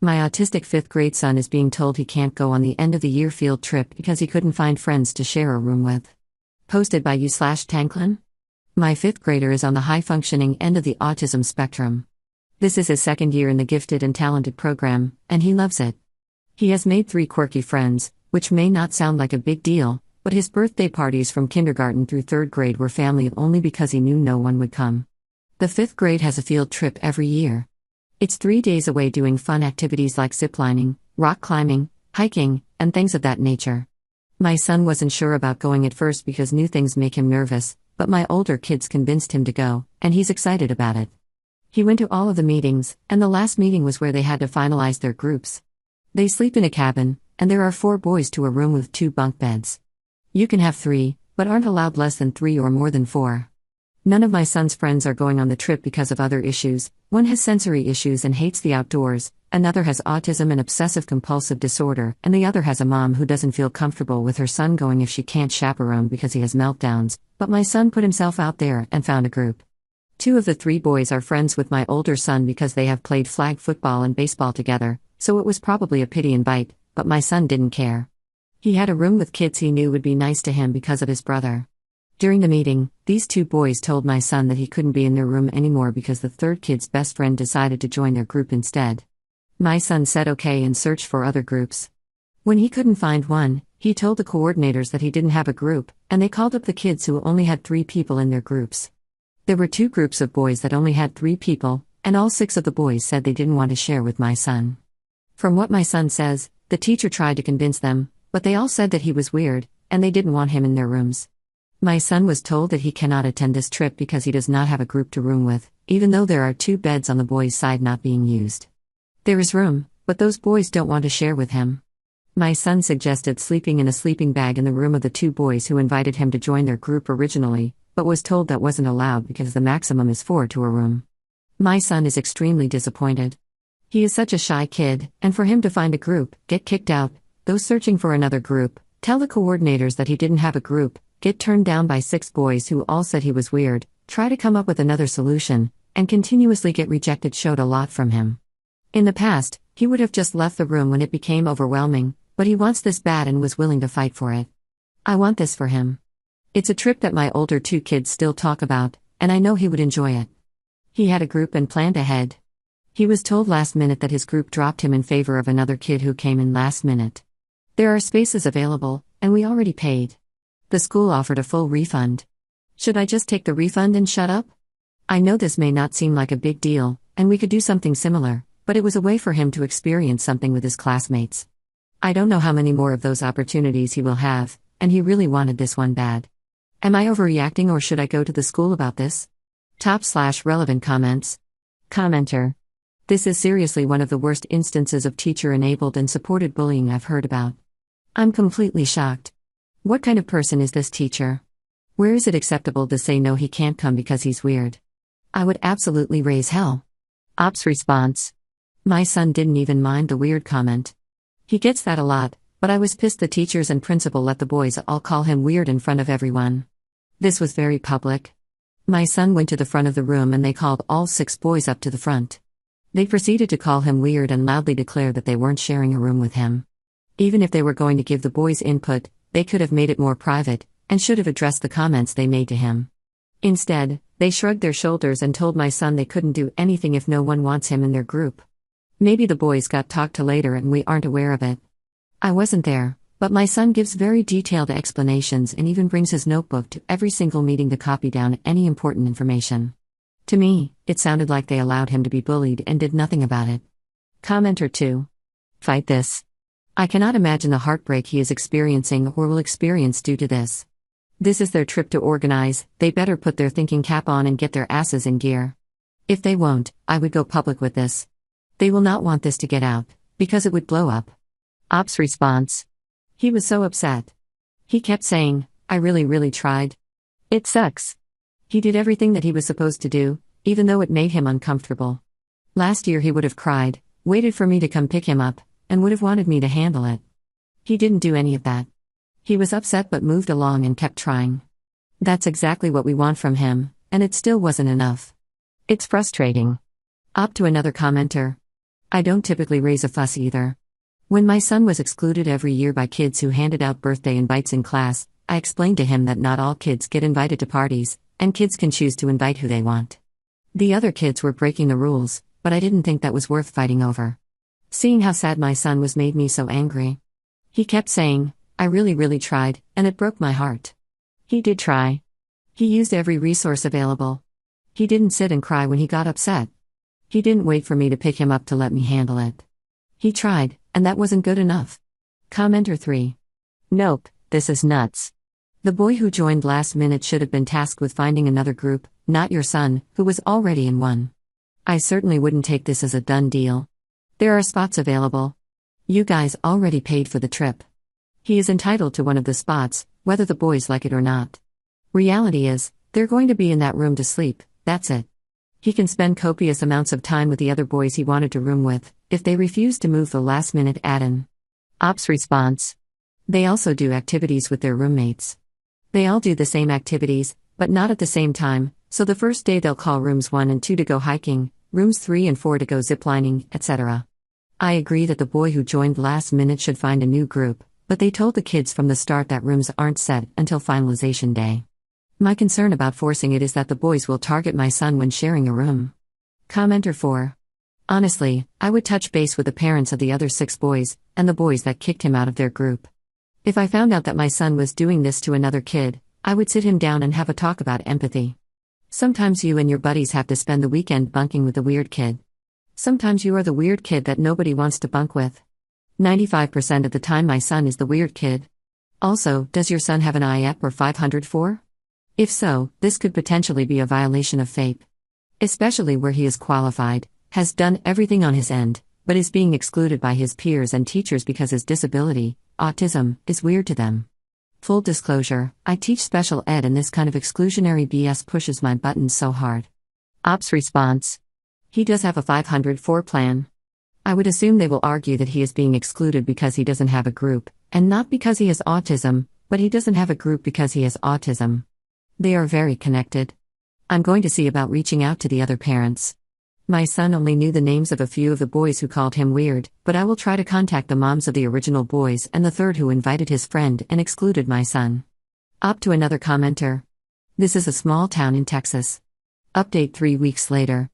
My autistic 5th grade son is being told he can't go on the end of the year field trip because he couldn't find friends to share a room with. Posted by you/Tanklin. My 5th grader is on the high-functioning end of the autism spectrum. This is his second year in the gifted and talented program, and he loves it. He has made 3 quirky friends, which may not sound like a big deal, but his birthday parties from kindergarten through 3rd grade were family only because he knew no one would come. The 5th grade has a field trip every year. It's 3 days away doing fun activities like ziplining, rock climbing, hiking, and things of that nature. My son wasn't sure about going at first because new things make him nervous, but my older kids convinced him to go, and he's excited about it. He went to all of the meetings, and the last meeting was where they had to finalize their groups. They sleep in a cabin, and there are 4 boys to a room with 2 bunk beds. You can have 3, but aren't allowed less than 3 or more than 4. None of my son's friends are going on the trip because of other issues. One has sensory issues and hates the outdoors, another has autism and obsessive-compulsive disorder, and the other has a mom who doesn't feel comfortable with her son going if she can't chaperone because he has meltdowns, but my son put himself out there and found a group. 2 of the 3 boys are friends with my older son because they have played flag football and baseball together, so it was probably a pity invite, but my son didn't care. He had a room with kids he knew would be nice to him because of his brother. During the meeting, these 2 boys told my son that he couldn't be in their room anymore because the 3rd kid's best friend decided to join their group instead. My son said okay and searched for other groups. When he couldn't find one, he told the coordinators that he didn't have a group, and they called up the kids who only had 3 people in their groups. There were 2 groups of boys that only had 3 people, and all 6 of the boys said they didn't want to share with my son. From what my son says, the teacher tried to convince them, but they all said that he was weird, and they didn't want him in their rooms. My son was told that he cannot attend this trip because he does not have a group to room with, even though there are 2 beds on the boys' side not being used. There is room, but those boys don't want to share with him. My son suggested sleeping in a sleeping bag in the room of the 2 boys who invited him to join their group originally, but was told that wasn't allowed because the maximum is 4 to a room. My son is extremely disappointed. He is such a shy kid, and for him to find a group, get kicked out, those searching for another group, tell the coordinators that he didn't have a group, get turned down by 6 boys who all said he was weird, try to come up with another solution, and continuously get rejected showed a lot from him. In the past, he would have just left the room when it became overwhelming, but he wants this bad and was willing to fight for it. I want this for him. It's a trip that my older 2 kids still talk about, and I know he would enjoy it. He had a group and planned ahead. He was told last minute that his group dropped him in favor of another kid who came in last minute. There are spaces available, and we already paid. The school offered a full refund. Should I just take the refund and shut up? I know this may not seem like a big deal, and we could do something similar, but it was a way for him to experience something with his classmates. I don't know how many more of those opportunities he will have, and he really wanted this one bad. Am I overreacting or should I go to the school about this? /relevant comments. Commenter. This is seriously one of the worst instances of teacher-enabled and supported bullying I've heard about. I'm completely shocked. What kind of person is this teacher? Where is it acceptable to say no, he can't come because he's weird? I would absolutely raise hell. Ops response. My son didn't even mind the weird comment. He gets that a lot, but I was pissed the teachers and principal let the boys all call him weird in front of everyone. This was very public. My son went to the front of the room and they called all 6 boys up to the front. They proceeded to call him weird and loudly declare that they weren't sharing a room with him. Even if they were going to give the boys input, they could have made it more private, and should have addressed the comments they made to him. Instead, they shrugged their shoulders and told my son they couldn't do anything if no one wants him in their group. Maybe the boys got talked to later and we aren't aware of it. I wasn't there, but my son gives very detailed explanations and even brings his notebook to every single meeting to copy down any important information. To me, it sounded like they allowed him to be bullied and did nothing about it. Commenter 2. Fight this. I cannot imagine the heartbreak he is experiencing or will experience due to this. This is their trip to organize, they better put their thinking cap on and get their asses in gear. If they won't, I would go public with this. They will not want this to get out, because it would blow up. Ops response. He was so upset. He kept saying, I really tried. It sucks. He did everything that he was supposed to do, even though it made him uncomfortable. Last year he would have cried, waited for me to come pick him up, and would have wanted me to handle it. He didn't do any of that. He was upset but moved along and kept trying. That's exactly what we want from him, and it still wasn't enough. It's frustrating. Up to another commenter. I don't typically raise a fuss either. When my son was excluded every year by kids who handed out birthday invites in class, I explained to him that not all kids get invited to parties, and kids can choose to invite who they want. The other kids were breaking the rules, but I didn't think that was worth fighting over. Seeing how sad my son was made me so angry. He kept saying, "I really tried," and it broke my heart. He did try. He used every resource available. He didn't sit and cry when he got upset. He didn't wait for me to pick him up to let me handle it. He tried, and that wasn't good enough. Commenter 3. Nope, this is nuts. The boy who joined last minute should have been tasked with finding another group, not your son, who was already in one. I certainly wouldn't take this as a done deal. There are spots available. You guys already paid for the trip. He is entitled to one of the spots, whether the boys like it or not. Reality is, they're going to be in that room to sleep, that's it. He can spend copious amounts of time with the other boys he wanted to room with, if they refuse to move the last-minute add-in. Ops response. They also do activities with their roommates. They all do the same activities, but not at the same time, so the first day they'll call rooms 1 and 2 to go hiking, rooms 3 and 4 to go ziplining, etc. I agree that the boy who joined last minute should find a new group, but they told the kids from the start that rooms aren't set until finalization day. My concern about forcing it is that the boys will target my son when sharing a room. Commenter 4. Honestly, I would touch base with the parents of the other 6 boys, and the boys that kicked him out of their group. If I found out that my son was doing this to another kid, I would sit him down and have a talk about empathy. Sometimes you and your buddies have to spend the weekend bunking with the weird kid. Sometimes you are the weird kid that nobody wants to bunk with. 95% of the time my son is the weird kid. Also, does your son have an IEP or 504? If so, this could potentially be a violation of FAPE. Especially where he is qualified, has done everything on his end, but is being excluded by his peers and teachers because his disability, autism, is weird to them. Full disclosure, I teach special ed and this kind of exclusionary BS pushes my buttons so hard. Ops response. He does have a 504 plan. I would assume they will argue that he is being excluded because he doesn't have a group, and not because he has autism, but he doesn't have a group because he has autism. They are very connected. I'm going to see about reaching out to the other parents. My son only knew the names of a few of the boys who called him weird, but I will try to contact the moms of the original boys and the third who invited his friend and excluded my son. Up to another commenter. This is a small town in Texas. Update 3 weeks later.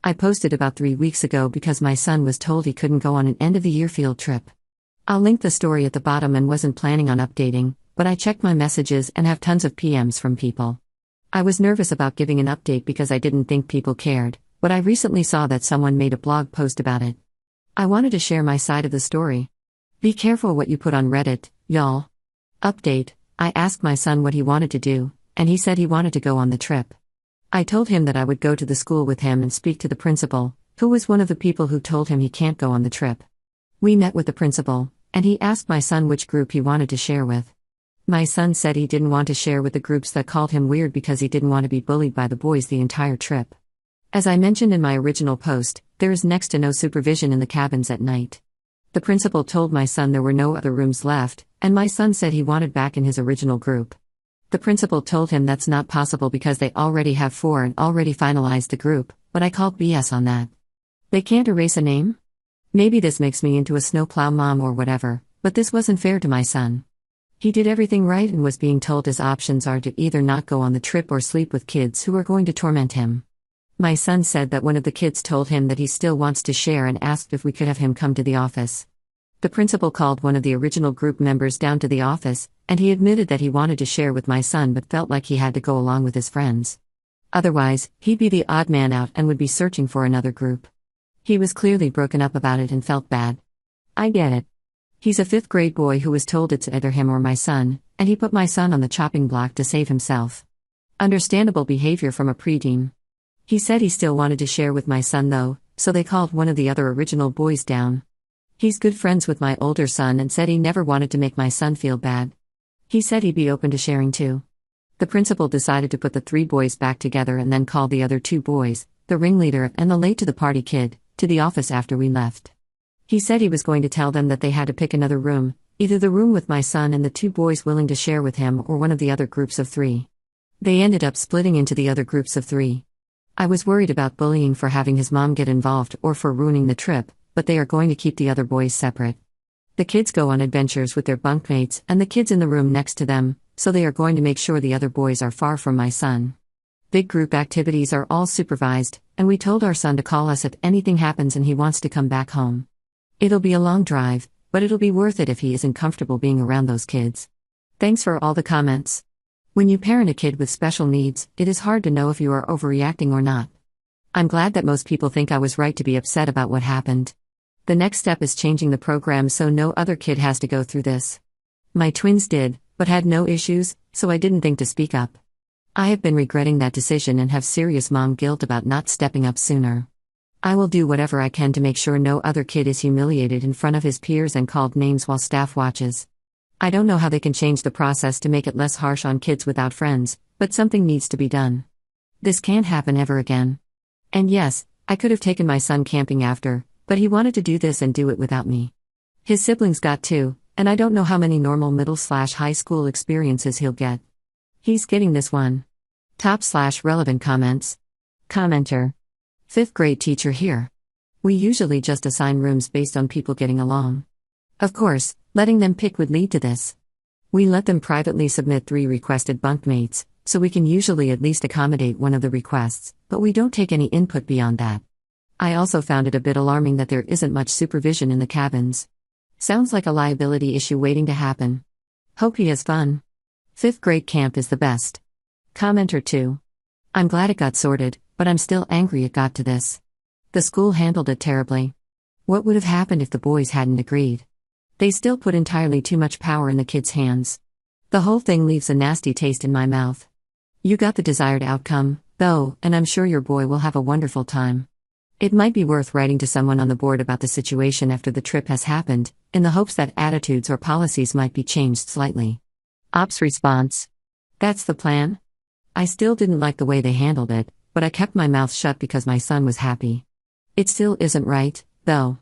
I posted about 3 weeks ago because my son was told he couldn't go on an end-of-the-year field trip. I'll link the story at the bottom and wasn't planning on updating, but I checked my messages and have tons of PMs from people. I was nervous about giving an update because I didn't think people cared, but I recently saw that someone made a blog post about it. I wanted to share my side of the story. Be careful what you put on Reddit, y'all. Update. I asked my son what he wanted to do, and he said he wanted to go on the trip. I told him that I would go to the school with him and speak to the principal, who was one of the people who told him he can't go on the trip. We met with the principal, and he asked my son which group he wanted to share with. My son said he didn't want to share with the groups that called him weird because he didn't want to be bullied by the boys the entire trip. As I mentioned in my original post, there is next to no supervision in the cabins at night. The principal told my son there were no other rooms left, and my son said he wanted back in his original group. The principal told him that's not possible because they already have 4 and already finalized the group, but I called BS on that. They can't erase a name? Maybe this makes me into a snowplow mom or whatever, but this wasn't fair to my son. He did everything right and was being told his options are to either not go on the trip or sleep with kids who are going to torment him. My son said that one of the kids told him that he still wants to share and asked if we could have him come to the office. The principal called one of the original group members down to the office, and he admitted that he wanted to share with my son but felt like he had to go along with his friends. Otherwise, he'd be the odd man out and would be searching for another group. He was clearly broken up about it and felt bad. I get it. He's a 5th grade boy who was told it's either him or my son, and he put my son on the chopping block to save himself. Understandable behavior from a preteen. He said he still wanted to share with my son though, so they called one of the other original boys down. He's good friends with my older son and said he never wanted to make my son feel bad. He said he'd be open to sharing too. The principal decided to put the 3 boys back together and then called the other 2 boys, the ringleader and the late-to-the-party kid, to the office after we left. He said he was going to tell them that they had to pick another room, either the room with my son and the 2 boys willing to share with him or one of the other groups of 3. They ended up splitting into the other groups of 3. I was worried about bullying for having his mom get involved or for ruining the trip, but they are going to keep the other boys separate. The kids go on adventures with their bunkmates and the kids in the room next to them, so they are going to make sure the other boys are far from my son. Big group activities are all supervised, and we told our son to call us if anything happens and he wants to come back home. It'll be a long drive, but it'll be worth it if he isn't comfortable being around those kids. Thanks for all the comments. When you parent a kid with special needs, it is hard to know if you are overreacting or not. I'm glad that most people think I was right to be upset about what happened. The next step is changing the program so no other kid has to go through this. My twins did, but had no issues, so I didn't think to speak up. I have been regretting that decision and have serious mom guilt about not stepping up sooner. I will do whatever I can to make sure no other kid is humiliated in front of his peers and called names while staff watches. I don't know how they can change the process to make it less harsh on kids without friends, but something needs to be done. This can't happen ever again. And yes, I could have taken my son camping after, but he wanted to do this and do it without me. His siblings got to, and I don't know how many normal middle/high school experiences he'll get. He's getting this one. Top/relevant comments. Commenter. 5th grade teacher here. We usually just assign rooms based on people getting along. Of course, letting them pick would lead to this. We let them privately submit 3 requested bunkmates, so we can usually at least accommodate one of the requests, but we don't take any input beyond that. I also found it a bit alarming that there isn't much supervision in the cabins. Sounds like a liability issue waiting to happen. Hope he has fun. 5th grade camp is the best. Commenter 2. I'm glad it got sorted, but I'm still angry it got to this. The school handled it terribly. What would have happened if the boys hadn't agreed? They still put entirely too much power in the kids' hands. The whole thing leaves a nasty taste in my mouth. You got the desired outcome, though, and I'm sure your boy will have a wonderful time. It might be worth writing to someone on the board about the situation after the trip has happened, in the hopes that attitudes or policies might be changed slightly. Ops response. That's the plan? I still didn't like the way they handled it, but I kept my mouth shut because my son was happy. It still isn't right, though.